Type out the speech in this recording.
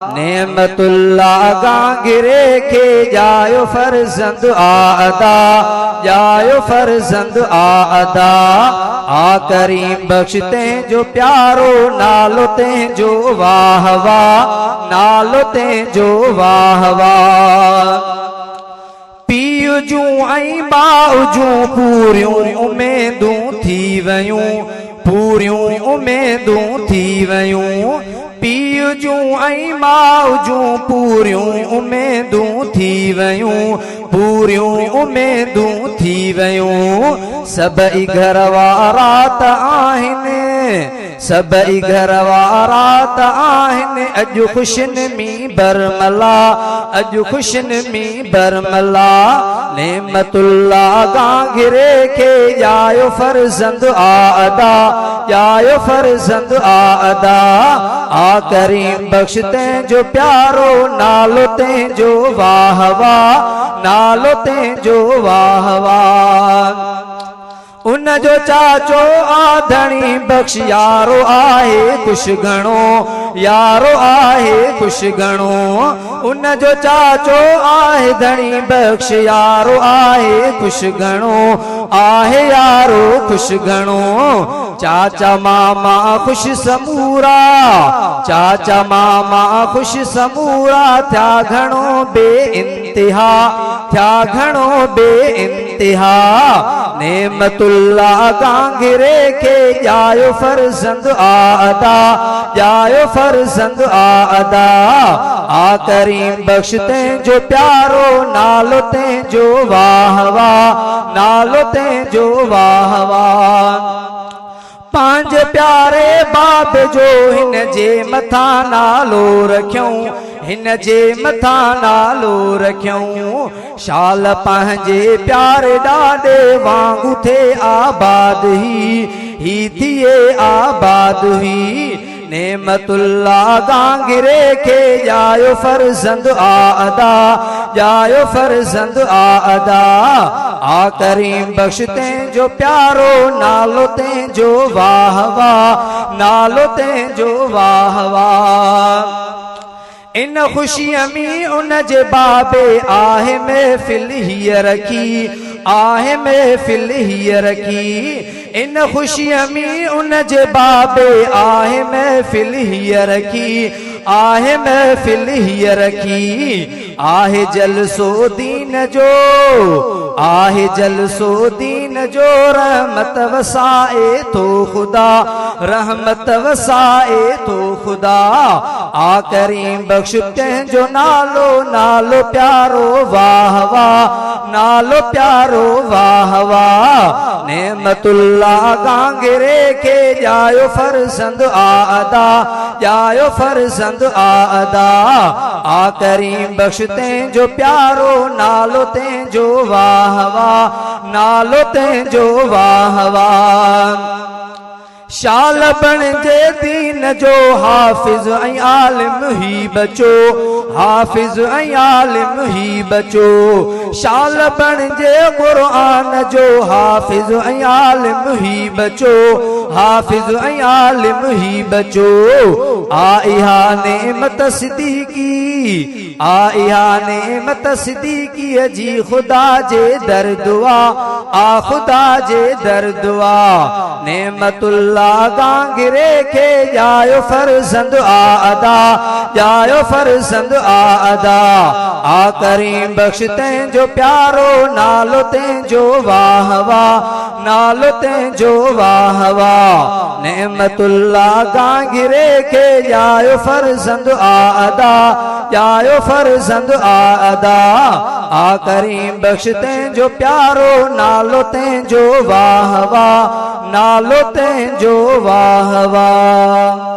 नेमतुल्लाह गांगिरे के जायो फरजंद आदा, जायो फरजंद आदा। आ करीम बख्शते जो प्यारो नालोते जो वाह वाह, नालोते जो वाह वाह। पीउ जूं ऐं बाउ जूं पूरियूं उमेदूं थी वयूं, पूरियूं उमेदूं थी वयूं। पीउ जूं ऐं माउ जूं पूरियूं उमेदूं थी वयूं, पूरियूं उमेदूं थी वयूं। सभई घर वारा त आहिनि, सभई घर वारा त आहिनि। अॼु ख़ुशिन में बरमला, अॼु खुशिन में बरमला। नेमतुल्लाह गांगिरे के जायो फरजंद आदा, जायो फरजंद आदा। आ करीम बख्शते जो प्यारो नालो ते जो वाह वाह, नालो ते जो वाह वाह। उन जो चाचो आधणी बख्श यारो आहे खुश घणो, यारो आहे खुश घणो। उन जो चाचो आहे धणी बख्श यारो आहे खुश घणो, आहे यारो खुश घणो। चाचा मामा खुश समूरा, चाचा मामा खुश समूरा। थया घणो बे इंतिहा, थया घणो बे इंतिहा। नेमतुल्लाह गांगिरे के जायो फरजंद आदा, जायो फरजंद आदा। आ करीम बख्शते जो प्यारो नालो ते जो वाह वाह, नालो ते जो वाह वाह। पांच प्यारे बाप जो हिन जे मथा नालो रखियूं, हिन जे मथा नालो रखियूं। शाल पंहिंजे प्यारे ॾाॾे वांगुरु थे आबाद ही थिए आबाद ही। नेमतुल्लाह गांगिरे के जायो फरजंद आदा, जायो फरजंद आदा। आ करीम बख्शते जो प्यारो नालो ते जो वाह वाह, नालो ते जो वाह वाह। इन खुशिया में उन जे बाबे आहे महफिल हीअ रखी, आहे महफिल हीअ रखी। इन खुशिया में उन जे बाबे आहे महफिल हीअ रखी, आहे महफिल हीअ रखी। आहे जलसो दीन जो, आहे जलसो दीन जो। रहमत वसाए तो खुदा, रहमत वसाए तो खुदा। आ करीम बख्श जो नालो, नालो प्यारो वाह वाह, नालो प्यारो वाह वाह। नेमतुल्लाह गांगिरे के जायो फरजंद आदा, जायो फरजंद आदा। आ करीम बख्शते जो प्यारो नालो ते जो वाह वाह, नालो ते जो वाह वाह। शाल बणजे दीन जो हाफिज ऐं आलिम ही बचो, हाफिज ऐं आलिम ही बचो। शाल बणजे क़ुरान जो हाफिज ऐं आलिम ही बचो, हाफिज ऐं आलिम ही बचो। आ इहा नेमत सिद्दीकी, आ इहा नेमत सिद्दीकी जी खुदा जे दर दुआ, आ खुदा जे दर दुआ। नेमतुल्लाह गांगिरे के जायो फरजंद आदा, जायो फरजंद आदा। आ करीम बख्शते जो प्यारो नालो ते जो वाह वाह, नालो ते जो वाह वाह। नेमतुल्लाह गांगिरे के जायो फरजंद आदा, जायो फरजंद आदा। आ करीम बख्शते जो प्यारो नालो ते जो वाह वाह, नालो ते जो वाह वाह।